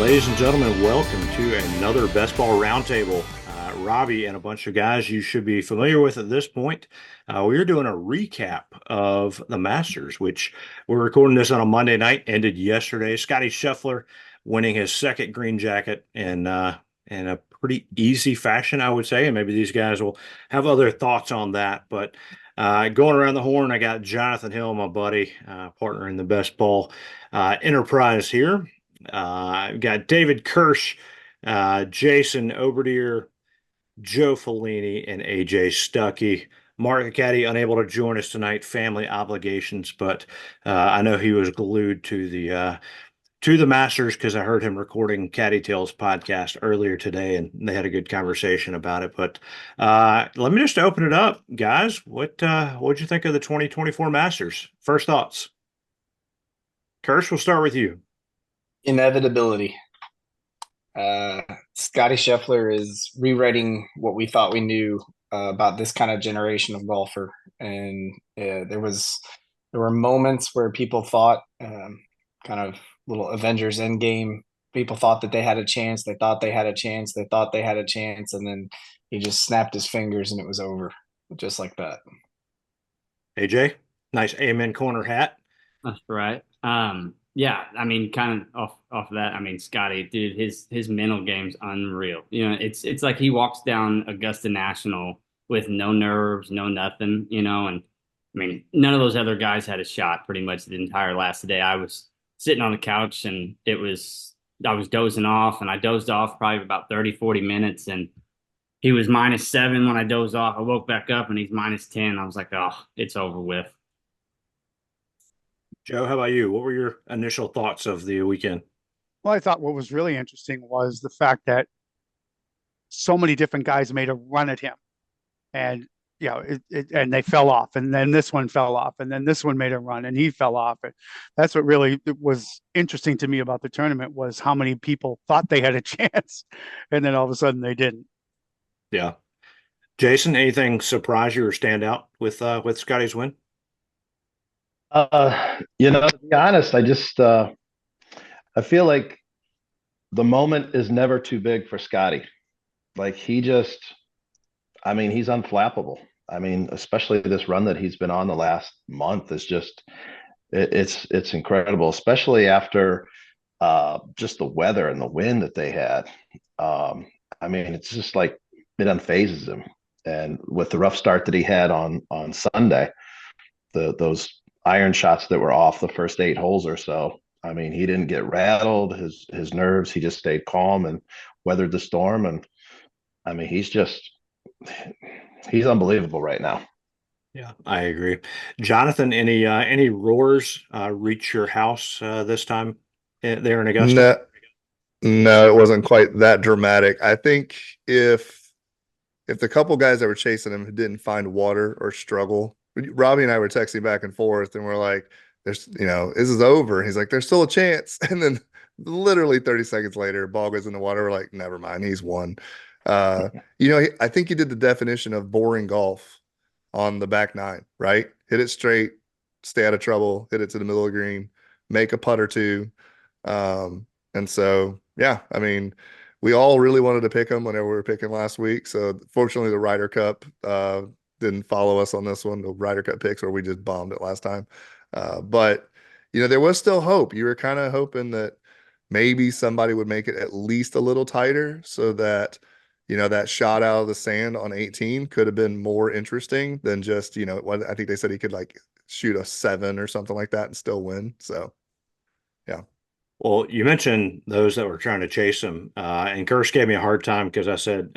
Ladies and gentlemen, welcome to another BestBall Roundtable. Robbie and a bunch of guys you should be familiar with at this point. We are doing a recap of the Masters, which we're recording this on a Monday night, ended yesterday. Scottie Scheffler winning his second green jacket in a pretty easy fashion, I would say. And maybe these guys will have other thoughts on that. But going around the horn, I got Jonathan Hill, my buddy, partner in the BestBall enterprise here. I've got David Kirsch, Jason Oberdier, Joe Fellini, and AJ Stuckey. Mark Caddy unable to join us tonight, family obligations, but I know he was glued to the Masters because I heard him recording Caddy Tales podcast earlier today, and they had a good conversation about it. But let me just open it up, guys. What'd you think of the 2024 Masters? First thoughts. Kirsch, we'll start with you. Inevitability. Scottie Scheffler is rewriting what we thought we knew about this kind of generation of golfer, and there were moments where people thought, kind of little Avengers Endgame. People thought that they had a chance. They thought they had a chance. They thought they had a chance, and then he just snapped his fingers and it was over, just like that. AJ, nice amen corner hat. That's right. Yeah, I mean, kind of off of that. I mean, Scotty, dude, his mental game's unreal. You know, it's like he walks down Augusta National with no nerves, no nothing. You know, and I mean, none of those other guys had a shot pretty much the entire last day. I was sitting on the couch and I was dozing off, and I dozed off probably about 30, 40 minutes, and he was -7 when I dozed off. I woke back up and he's -10. I was like, oh, it's over with. Joe, how about you? What were your initial thoughts of the weekend? Well, I thought what was really interesting was the fact that so many different guys made a run at him, and and they fell off, and then this one fell off, and then this one made a run, and he fell off. And that's what really was interesting to me about the tournament was how many people thought they had a chance, and then all of a sudden they didn't. Yeah, Jason, anything surprise you or stand out with Scotty's win? To be honest, I feel like the moment is never too big for Scotty. Like he's unflappable. I mean, especially this run that he's been on the last month is just it's incredible, especially after just the weather and the wind that they had. It's just like it unfazes him. And with the rough start that he had on Sunday, those iron shots that were off the first 8 holes or so. I mean, he didn't get rattled, his nerves, he just stayed calm and weathered the storm. And I mean, he's unbelievable right now. Yeah, I agree. Jonathan, any roars reach your house this time there in Augusta? No, it wasn't quite that dramatic. I think if the couple guys that were chasing him didn't find water or struggle, Robbie and I were texting back and forth, and we're like, "This is over." He's like, "There's still a chance," and then literally 30 seconds later, ball goes in the water. We're like, "Never mind, he's won." I think he did the definition of boring golf on the back 9. Right, hit it straight, stay out of trouble, hit it to the middle of the green, make a putt or two, and so yeah, I mean, we all really wanted to pick him whenever we were picking last week. So fortunately, the Ryder Cup didn't follow us on this one, the Ryder Cup picks, or we just bombed it last time. But there was still hope. You were kind of hoping that maybe somebody would make it at least a little tighter so that, that shot out of the sand on 18 could have been more interesting than just, I think they said he could like shoot a 7 or something like that and still win. So, yeah. Well, you mentioned those that were trying to chase him, and Kirsch gave me a hard time because I said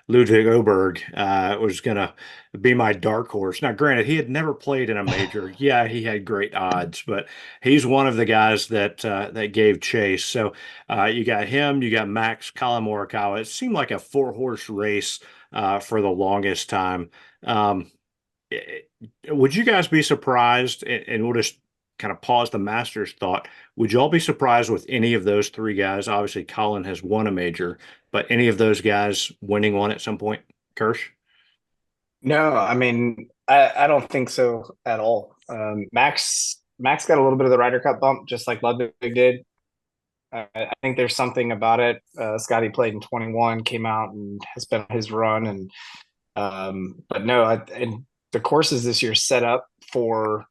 Ludvig Åberg was going to be my dark horse. Now, granted, he had never played in a major. Yeah, he had great odds, but he's one of the guys that gave chase. So you got him, you got Max, Colin Morikawa. It seemed like a 4-horse race for the longest time. Would you guys be surprised? And we'll just kind of pause the Masters thought. Would you all be surprised with any of those 3 guys? Obviously, Colin has won a major, but any of those guys winning one at some point? Kirsch? No, I mean, I don't think so at all. Max got a little bit of the Ryder Cup bump, just like Ludwig did. I think there's something about it. Scottie played in 21, came out and has been on his run, and but no, and the courses this year set up for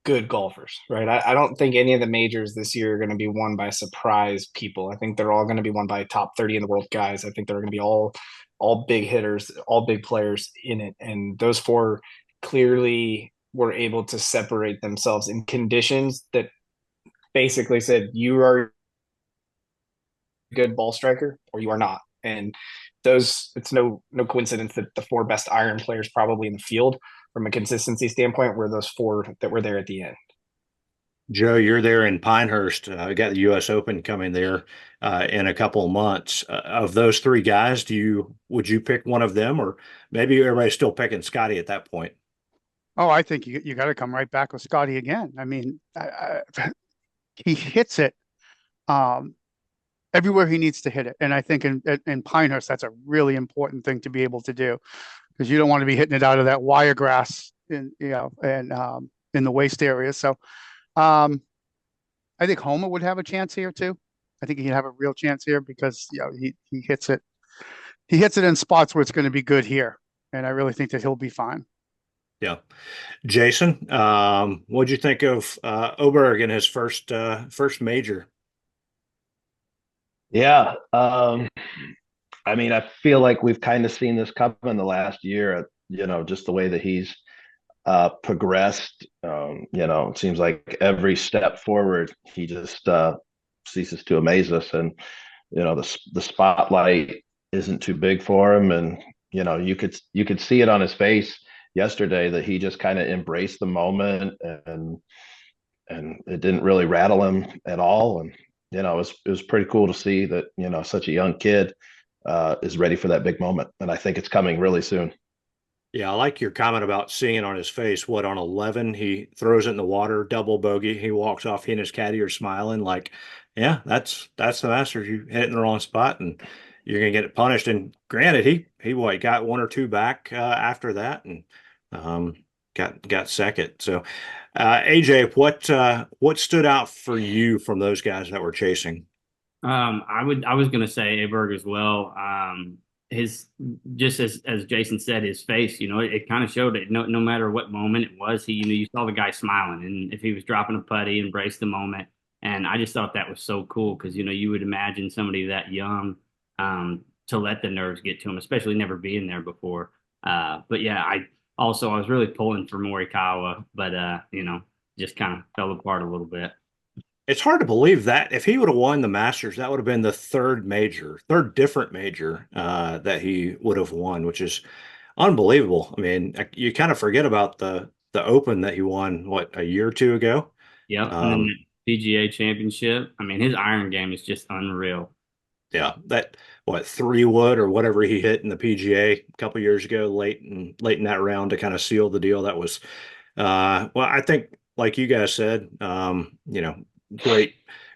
good golfers, right? I don't think any of the majors this year are going to be won by surprise people. I think they're all going to be won by top 30 in the world guys. I think they're going to be all big hitters, all big players in it. And those four clearly were able to separate themselves in conditions that basically said you are a good ball striker or you are not. And those, it's no coincidence that the four best iron players probably in the field from a consistency standpoint were those four that were there at the end. Joe, you're there in Pinehurst. We got the U.S. Open coming there in a couple of months. Of those three guys, would you pick one of them, or maybe everybody's still picking Scottie at that point? Oh, I think you got to come right back with Scottie again. I mean, he hits it everywhere he needs to hit it, and I think in Pinehurst that's a really important thing to be able to do, because you don't want to be hitting it out of that wire grass in in the waist area. So I think Homa would have a chance here too. I think he'd have a real chance here because he hits it. He hits it in spots where it's going to be good here, and I really think that he'll be fine. Yeah. Jason, what'd you think of Åberg in his first major? Yeah. I mean, I feel like we've kind of seen this come in the last year, just the way that he's progressed. It seems like every step forward, he just ceases to amaze us. And, the spotlight isn't too big for him. And, you could see it on his face yesterday that he just kind of embraced the moment, and it didn't really rattle him at all. And, it was pretty cool to see that, such a young kid is ready for that big moment. And I think it's coming really soon. Yeah, I like your comment about seeing it on his face. What, on 11, he throws it in the water, double bogey. He walks off. He and his caddy are smiling like, yeah, that's the Masters. You hit it in the wrong spot and you're gonna get it punished. And granted, he got one or two back after that and got second. So, AJ, what stood out for you from those guys that were chasing? I was gonna say Aberg as well. His, just as Jason said, his face, it kind of showed it. No matter what moment it was, you saw the guy smiling, and if he was dropping a putty, embrace the moment. And I just thought that was so cool because you would imagine somebody that young to let the nerves get to him, especially never being there before. But yeah, I was really pulling for Morikawa, but just kind of fell apart a little bit. It's hard to believe that if he would have won the Masters, that would have been the third different major that he would have won, which is unbelievable. I mean, you kind of forget about the Open that he won, what, a year or two ago? Yep. And then the PGA Championship. I mean, his iron game is just unreal. Yeah, that, what, 3-wood or whatever he hit in the PGA a couple years ago, late in that round to kind of seal the deal. That was, well, I think, like you guys said,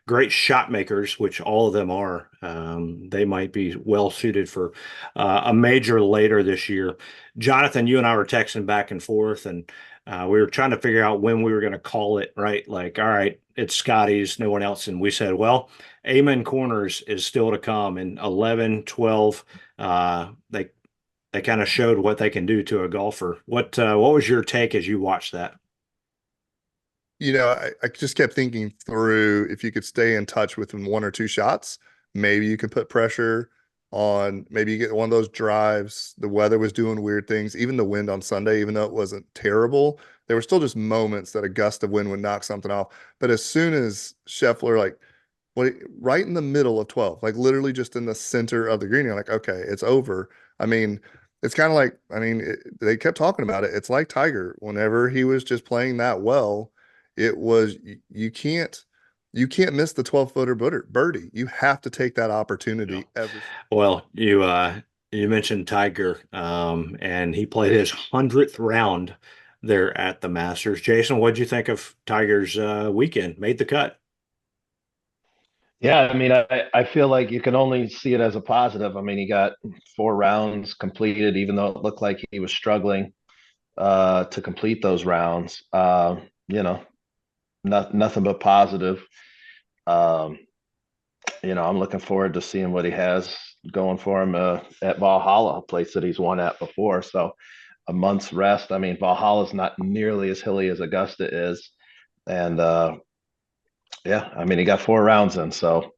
great shot makers, which all of them are. They might be well suited for a major later this year. Jonathan, you and I were texting back and forth, and we were trying to figure out when we were going to call it, right? Like, all right, it's Scotty's, no one else. And we said, well, Amen Corners is still to come in 11, 12. They kind of showed what they can do to a golfer. What was your take as you watched that? I just kept thinking through, if you could stay in touch within one or two shots, maybe you can put pressure on, maybe you get one of those drives. The weather was doing weird things. Even the wind on Sunday, even though it wasn't terrible, there were still just moments that a gust of wind would knock something off. But as soon as Scheffler, right in the middle of 12, like literally just in the center of the green, you're like, okay, it's over. I mean, it's kind of like, they kept talking about it. It's like Tiger, whenever he was just playing that well, it was, you can't miss the 12-footer birdie. You have to take that opportunity every. Well, you mentioned Tiger, and he played his 100th round there at the Masters. Jason, what did you think of Tiger's weekend? Made the cut. Yeah, I feel like you can only see it as a positive. He got 4 rounds completed, even though it looked like he was struggling to complete those rounds. Nothing but positive. I'm looking forward to seeing what he has going for him at Valhalla, a place that he's won at before. So a month's rest. I mean, Valhalla's not nearly as hilly as Augusta is. And yeah, I mean, he got 4 rounds in, so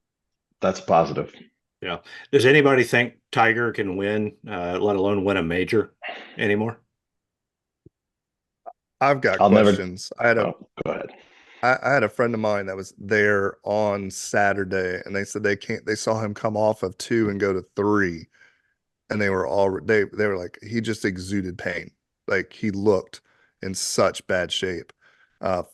that's positive. Yeah. Does anybody think Tiger can win, let alone win a major anymore? I've got I'll never. questions. I had a Oh, go ahead. I had a friend of mine that was there on Saturday, and they said they saw him come off of 2 and go to 3, and they were like, he just exuded pain. Like he looked in such bad shape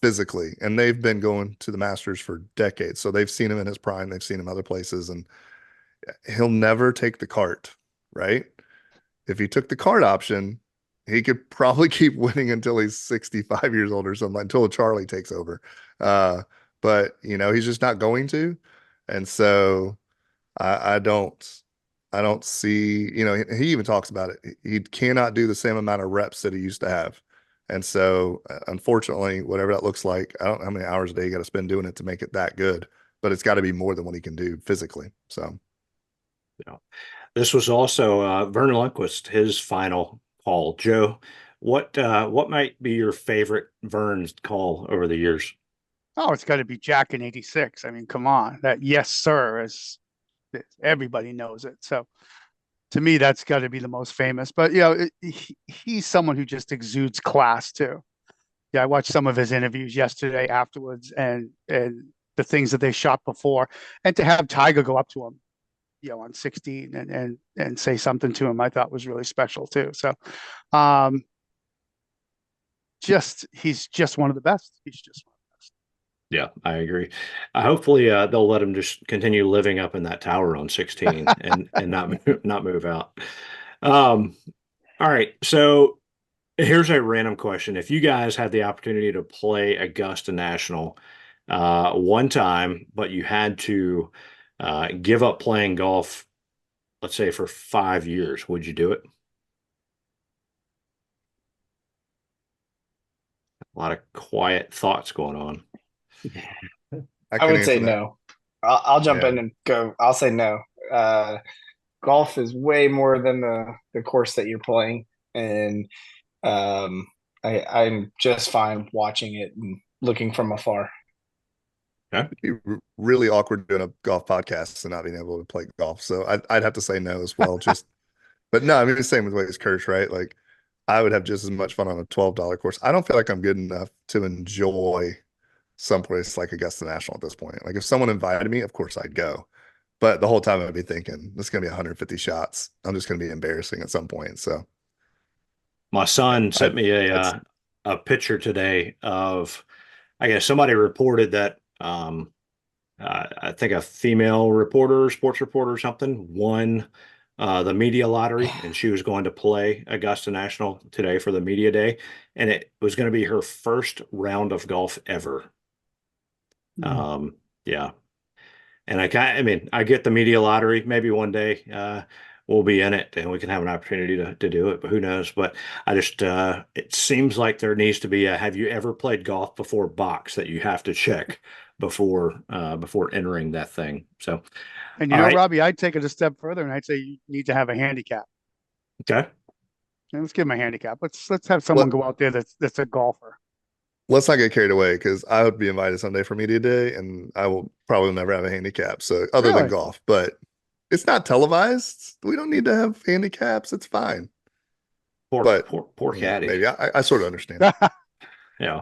physically. And they've been going to the Masters for decades. So they've seen him in his prime, they've seen him other places, and he'll never take the cart, right? If he took the cart option, he could probably keep winning until he's 65 years old or something, until Charlie takes over. Uh, but he's just not going to. And so I don't see, he even talks about it. He cannot do the same amount of reps that he used to have. And so unfortunately, whatever that looks like, I don't know how many hours a day you got to spend doing it to make it that good, but it's got to be more than what he can do physically. So Yeah. This was also Vernon Lundquist, his final call. Joe, what might be your favorite Vern's call over the years? Oh, it's got to be Jack in '86. I mean, come on, that yes sir is everybody knows it. So to me, that's got to be the most famous. But he's someone who just exudes class too. Yeah, I watched some of his interviews yesterday afterwards, and the things that they shot before, and to have Tiger go up to him, on 16 and say something to him, I thought was really special too. So, he's just one of the best. He's just one of the best. Yeah, I agree. Hopefully, they'll let him just continue living up in that tower on 16 and not move out. All right, so here's a random question. If you guys had the opportunity to play Augusta National one time, but you had to give up playing golf, let's say for 5 years, would you do it? A lot of quiet thoughts going on. I would say that. no. I'll jump Yeah. in and go. I'll say no. Golf is way more than the course that you're playing, and I'm just fine watching it and looking from afar. It'd be really awkward doing a golf podcast and not being able to play golf. So I'd have to say no as well. But no, I mean, the same with Wade's Kirsch, right? Like I would have just as much fun on a $12 course. I don't feel like I'm good enough to enjoy someplace like Augusta National at this point. Like if someone invited me, of course I'd go. But the whole time I'd be thinking, this is going to be 150 shots. I'm just going to be embarrassing at some point. So My son sent me that's a picture today of, I guess somebody reported that I think a female reporter, sports reporter or something, won the media lottery, and she was going to play Augusta National today for the media day, and it was going to be her first round of golf ever. Yeah. And I mean, I get the media lottery. Maybe one day we'll be in it and we can have an opportunity to do it, but who knows? But I just, it seems like there needs to be a, have you ever played golf before box that you have to check before entering that thing. So, And all right. Robbie, I'd take it a step further, and I'd say you need to have a handicap. Okay. And let's give him a handicap. Let's have someone go out there that's a golfer. Let's not get carried away because I would be invited someday for media day and I will probably never have a handicap. So other than Really? golf, but it's not televised. We don't need to have handicaps. It's fine. Poor caddy. Maybe I sort of understand. Yeah.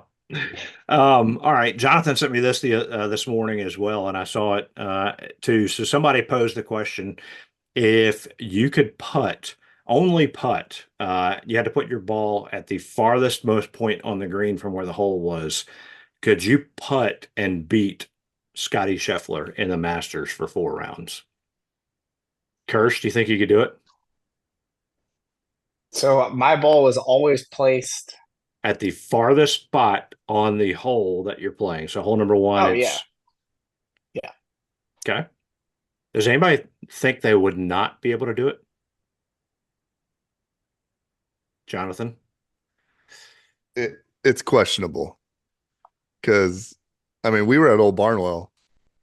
All right. Jonathan sent me this morning as well, and I saw it too. So somebody posed the question: if you could only putt, you had to put your ball at the farthest most point on the green from where the hole was. Could you putt and beat Scottie Scheffler in the Masters for 4 rounds? Kirsch, do you think you could do it? So my ball was always placed At the farthest spot on the hole that you're playing. So hole number one, Oh, it's yeah. okay. Does anybody think they would not be able to do it? Jonathan? It's questionable because I mean we were at Old Barnwell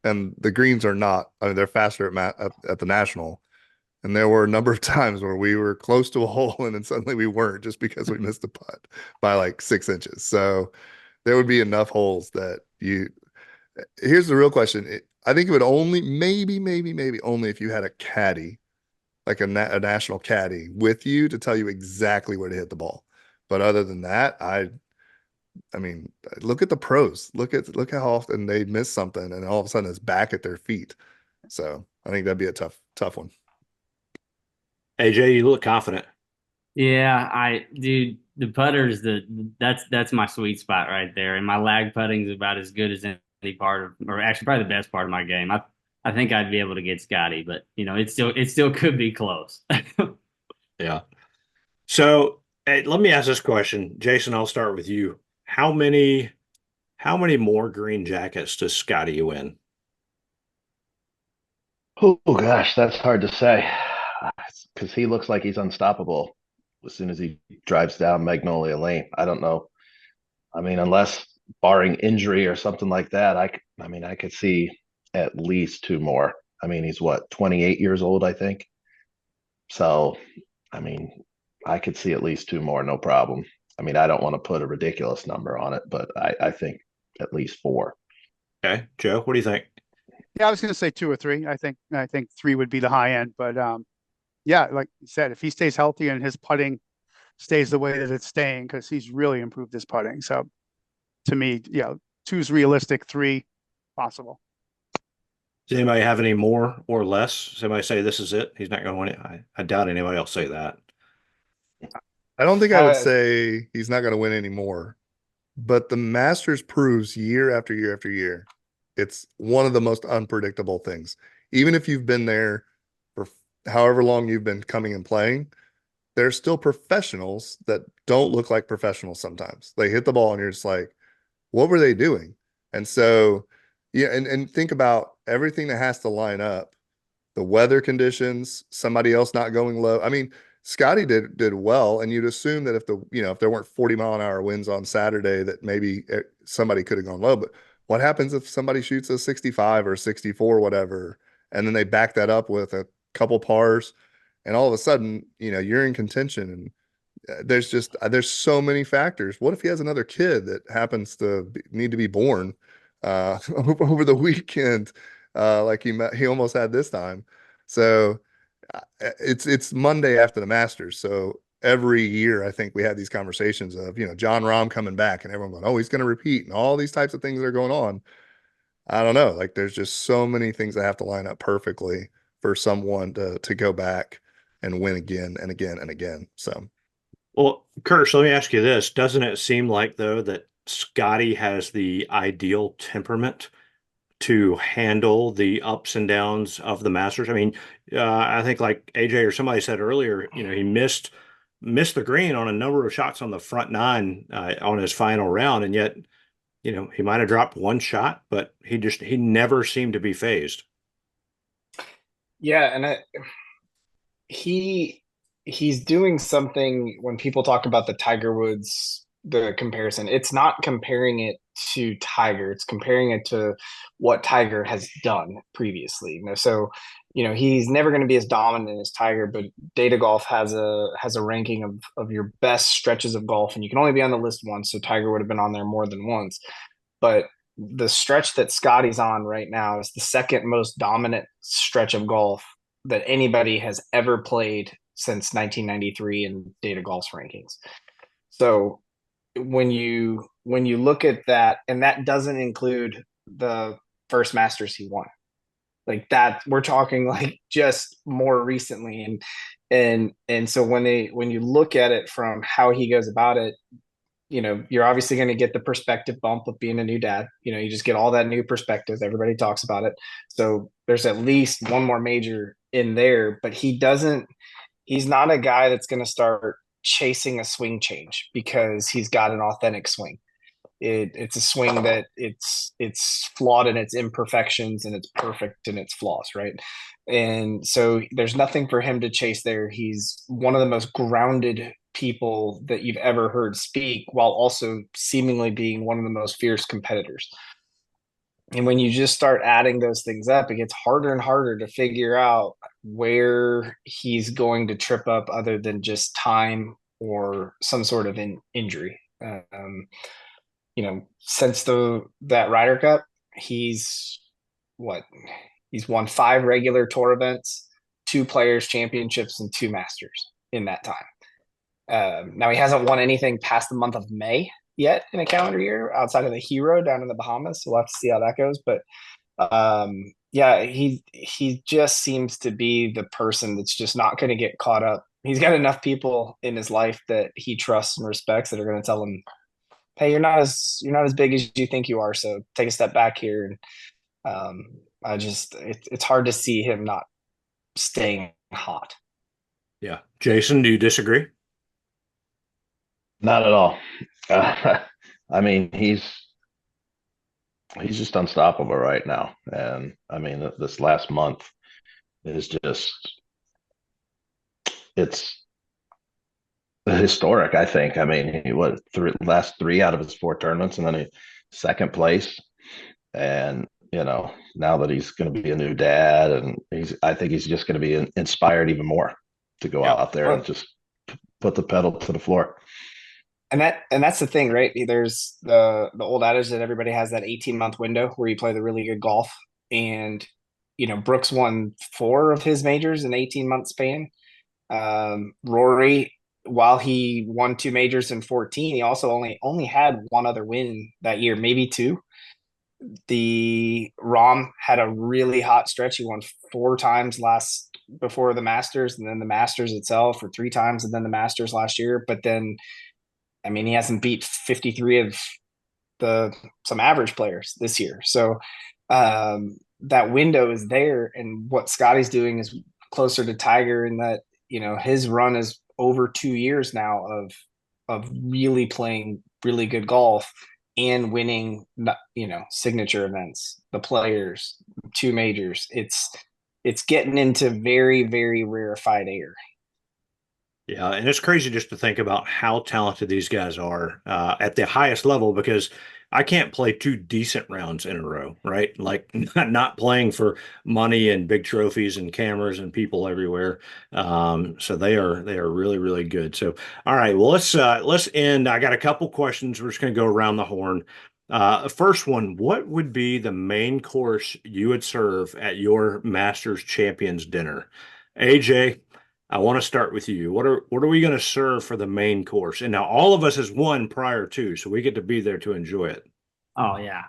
and the greens are not. I mean, they're faster at the national. And there were a number of times where we were close to a hole and then suddenly we weren't just because we missed the putt by like 6 inches. So there would be enough holes that here's the real question. I think it would only, maybe only if you had a caddy, like a national caddy with you to tell you exactly where to hit the ball. But other than that, I mean, look at the pros. Look how often they miss something and all of a sudden it's back at their feet. So I think that'd be a tough one. AJ, you look confident. Yeah, dude, the putters, that's my sweet spot right there. And my lag putting is about as good as any part of, or actually probably the best part of my game. I think I'd be able to get Scotty, but it still could be close. Yeah. So let me ask this question, Jason. I'll start with you. How many more green jackets does Scotty win? Oh gosh, that's hard to say because he looks like he's unstoppable as soon as he drives down Magnolia Lane. I don't know. I mean, unless barring injury or something like that, I could see at least two more. I mean, he's what, 28 years old, I think. So, I mean, I could see at least two more, no problem. I mean, I don't want to put a ridiculous number on it, but I think at least four. Okay, Joe, what do you think? Yeah, I was going to say two or three. I think three would be the high end, but yeah, like you said, if he stays healthy and his putting stays the way that it's staying, because he's really improved his putting. So to me, yeah, two's realistic, three possible. Does anybody have any more or less? Does anybody say this is it? He's not going to win it. I doubt anybody else say that. I don't think I would say he's not going to win anymore, but the Masters proves year after year after year, it's one of the most unpredictable things. Even if you've been there for however long you've been coming and playing, there's still professionals that don't look like professionals sometimes. They hit the ball and you're just like, what were they doing? And so, yeah, and think about everything that has to line up, the weather conditions, somebody else not going low. I mean, Scotty did well, and you'd assume that if there weren't 40-mile-an-hour winds on Saturday, that maybe somebody could have gone low. But what happens if somebody shoots a 65 or 64, whatever, and then they back that up with a couple pars, and all of a sudden, you're in contention, and there's so many factors. What if he has another kid that happens to need to be born over the weekend, like he almost had this time? So it's Monday after the Masters. So every year, I think we have these conversations of, John Rahm coming back and everyone going, oh, he's going to repeat, and all these types of things that are going on. I don't know. Like, there's just so many things that have to line up perfectly for someone to go back and win again and again and again. So, well, Kirsch, let me ask you this. Doesn't it seem like, though, that Scotty has the ideal temperament to handle the ups and downs of the Masters? I mean, I think like AJ or somebody said earlier, he missed the green on a number of shots on the front nine on his final round, and yet, he might have dropped one shot, but he never seemed to be phased. Yeah, and he's doing something. When people talk about the Tiger Woods, the comparison, it's not comparing it to Tiger, it's comparing it to what Tiger has done previously. So he's never going to be as dominant as Tiger, but Data Golf has a ranking of your best stretches of golf, and you can only be on the list once, so Tiger would have been on there more than once. But the stretch that Scotty's on right now is the second most dominant stretch of golf that anybody has ever played since 1993 in Data Golf's rankings. So when you look at that, and that doesn't include the first Masters he won, like that, we're talking like just more recently, and so when you look at it from how he goes about it, you're obviously going to get the perspective bump of being a new dad. You just get all that new perspective. Everybody talks about it. So there's at least one more major in there, but he's not a guy that's going to start chasing a swing change because he's got an authentic swing. It's a swing that it's flawed in its imperfections and it's perfect in its flaws, right? And so there's nothing for him to chase there. He's one of the most grounded people that you've ever heard speak, while also seemingly being one of the most fierce competitors. And when you just start adding those things up, it gets harder and harder to figure out where he's going to trip up other than just time or some sort of injury. Since that Ryder Cup, he's what? He's won 5 regular tour events, 2 Players Championships, and 2 Masters in that time. Now he hasn't won anything past the month of May yet in a calendar year outside of the Hero down in the Bahamas. So we'll have to see how that goes. But yeah, he just seems to be the person that's just not going to get caught up. He's got enough people in his life that he trusts and respects that are going to tell him, "Hey, you're not as big as you think you are. So take a step back here." And it's hard to see him not staying hot. Yeah. Jason, do you disagree? Not at all. I mean, he's just unstoppable right now. And I mean, this last month is just, it's historic, I think. I mean, he last 3 out of his 4 tournaments, and then he second place. And now that he's going to be a new dad, and I think he's just going to be inspired even more to go out there and just put the pedal to the floor. And that's the thing, right? There's the old adage that everybody has that 18-month window where you play the really good golf. And, Brooks won 4 of his majors in 18-month span. Rory, while he won 2 majors in 14, he also only had 1 other win that year, maybe 2. The Rahm had a really hot stretch. He won 4 times before the Masters, and then the Masters itself, or 3 times, and then the Masters last year. But then, I mean, he hasn't beat 53 of some average players this year. So that window is there. And what Scottie's doing is closer to Tiger in that, his run is over 2 years now of really playing really good golf and winning, signature events, the Players, 2 majors. It's getting into very, very rarefied air. Yeah, and it's crazy just to think about how talented these guys are at the highest level, because I can't play 2 decent rounds in a row, right? Like not playing for money and big trophies and cameras and people everywhere. So they are really, really good. So all right, well let's end. I got a couple questions. We're just going to go around the horn. First one, what would be the main course you would serve at your Masters Champions dinner? AJ, I want to start with you. What are we going to serve for the main course? And now all of us has won prior to, so we get to be there to enjoy it. Oh yeah.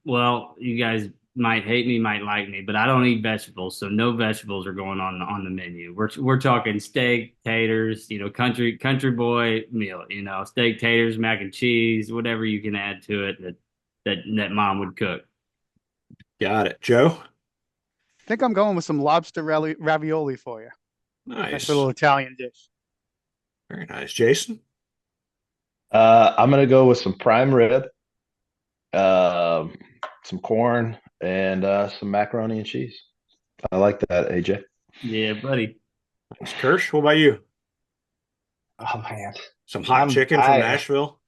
Well, you guys might hate me, might like me, but I don't eat vegetables, so no vegetables are going on the menu. We're talking steak, taters, country boy meal, steak, taters, mac and cheese, whatever you can add to it that mom would cook. Got it. Joe? I think I'm going with some lobster ravioli for you. Nice. A little Italian dish. Very nice. Jason? I'm going to go with some prime rib, some corn, and some macaroni and cheese. I like that, AJ. Yeah, buddy. Nice. Kirsch, what about you? Oh man, some hot chicken from Nashville.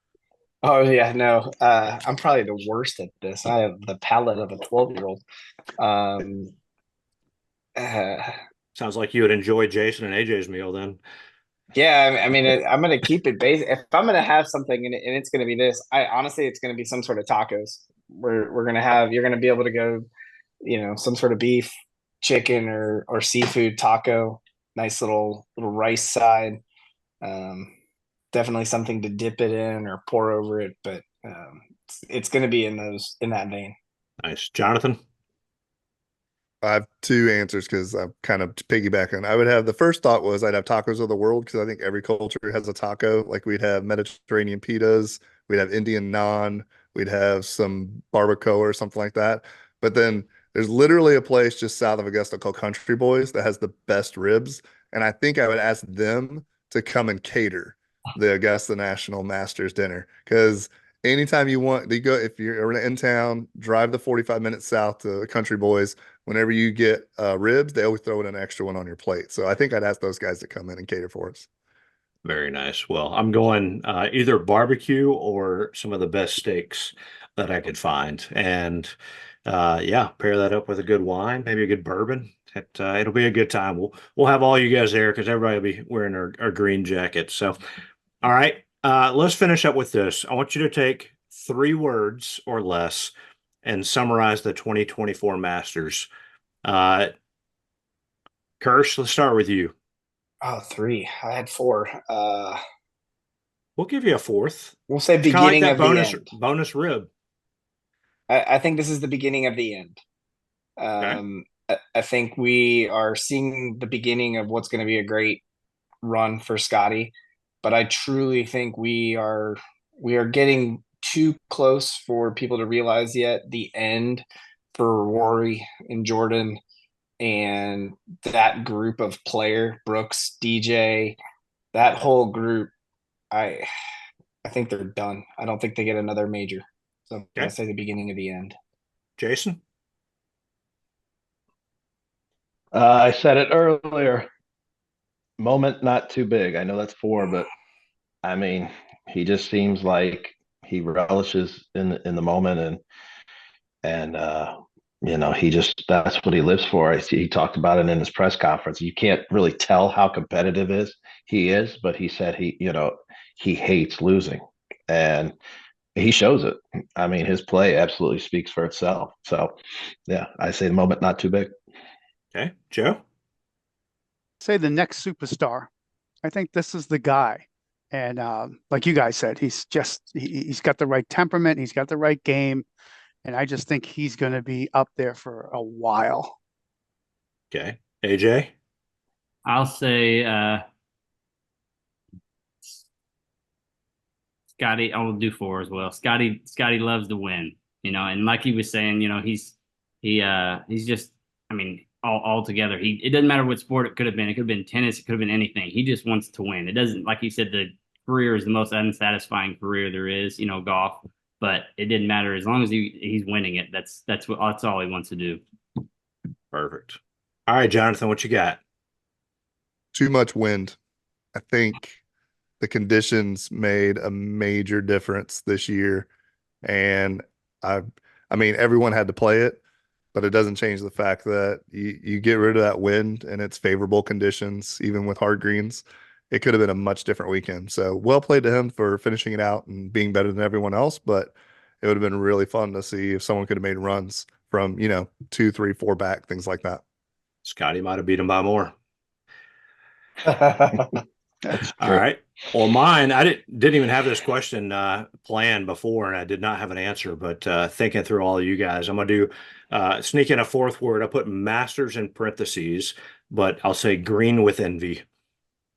Oh yeah, no. I'm probably the worst at this. I have the palate of a 12-year-old. Sounds like you would enjoy Jason and AJ's meal then. Yeah, I mean, I'm going to keep it basic. If I'm going to have something and it's going to be this, honestly, it's going to be some sort of tacos. We're going to have, you're going to be able to go, some sort of beef, chicken, or seafood taco. Nice little rice side. Definitely something to dip it in or pour over it, but it's going to be in that vein. Nice. Jonathan? I have 2 answers because I'm kind of piggybacking. I would have, the first thought was I'd have tacos of the world, because I think every culture has a taco. Like we'd have Mediterranean pitas, we'd have Indian naan, we'd have some barbacoa or something like that. But then there's literally a place just south of Augusta called Country Boys that has the best ribs. And I think I would ask them to come and cater the Augusta National Masters dinner, because anytime you want to go, if you're in town, drive the 45 minutes south to Country Boys. Whenever you get ribs, they always throw in an extra one on your plate. So I think I'd ask those guys to come in and cater for us. Very nice. Well, I'm going either barbecue or some of the best steaks. that I could find. And yeah, pair that up with a good wine, maybe a good bourbon. It'll be a good time. We'll have all you guys there because everybody will be wearing our green jackets. So, all right, let's finish up with this. I want you to take 3 words or less and summarize the 2024 Masters. Kirsch, let's start with you. Oh, 3. I had 4. We'll give you a fourth. We'll say It's kind of like beginning that of the end. bonus rib. I think this is the beginning of the end. I think we are seeing the beginning of what's going to be a great run for Scottie, but I truly think we are getting too close for people to realize yet the end for Rory and Jordan and that group of player, Brooks, DJ, that whole group. I think they're done. I don't think they get another major. So I'm going to say the beginning of the end. Jason? I said it earlier. Moment not too big. I know that's 4, but I mean, he just seems like he relishes in the moment, and he just, that's what he lives for. He talked about it in his press conference. You can't really tell how competitive he is, but he said he hates losing, and he shows it. I mean, his play absolutely speaks for itself. So, yeah, I say the moment not too big. Okay, Joe? Say the next superstar. I think this is the guy. And like you guys said, he's got the right temperament. He's got the right game. And I just think he's going to be up there for a while. Okay. AJ? I'll say Scottie. I will do 4 as well. Scottie loves to win, and like he was saying, he's just, I mean, all together. It doesn't matter what sport it could have been. It could have been tennis. It could have been anything. He just wants to win. It doesn't, like you said, the career is the most unsatisfying career there is, golf. But it didn't matter as long as he's winning it. That's all he wants to do. Perfect. All right, Jonathan, what you got? Too much wind. I think the conditions made a major difference this year, and I mean, everyone had to play it, but it doesn't change the fact that you get rid of that wind and it's favorable conditions, even with hard greens. It could have been a much different weekend. So well played to him for finishing it out and being better than everyone else. But it would have been really fun to see if someone could have made runs from, 2, 3, 4 back, things like that. Scottie might have beat him by more. That's All true. right. Well, mine, I didn't even have this question planned before, and I did not have an answer. But thinking through all of you guys, I'm going to do sneak in a 4th word. I put Masters in parentheses, but I'll say green with envy.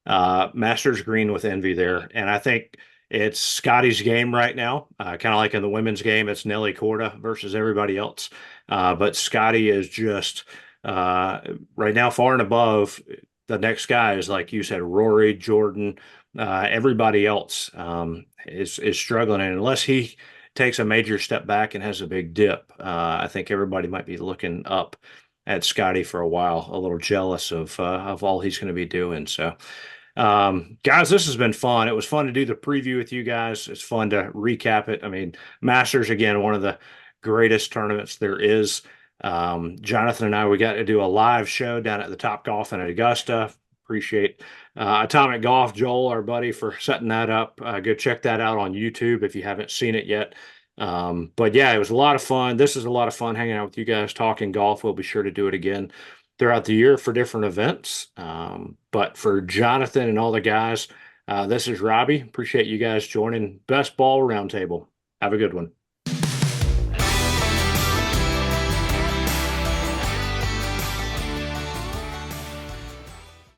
Masters green with envy there. And I think it's Scottie's game right now. Kind of like in the women's game, it's Nelly Korda versus everybody else. But Scottie is just right now far and above the next guy is, like you said, Rory, Jordan, everybody else is struggling. And unless he takes a major step back and has a big dip, I think everybody might be looking up at Scottie for a while, a little jealous of all he's going to be doing. So, guys, this has been fun. It was fun to do the preview with you guys. It's fun to recap it. I mean, Masters, again, one of the greatest tournaments there is. Jonathan and I, we got to do a live show down at the Top Golf in Augusta. Appreciate Atomic Golf, Joel, our buddy, for setting that up. Go check that out on YouTube if you haven't seen it yet. But yeah, it was a lot of fun. This is a lot of fun hanging out with you guys, talking golf. We'll be sure to do it again throughout the year for different events. But for Jonathan and all the guys, this is Robbie. Appreciate you guys joining BestBall Roundtable. Have a good one.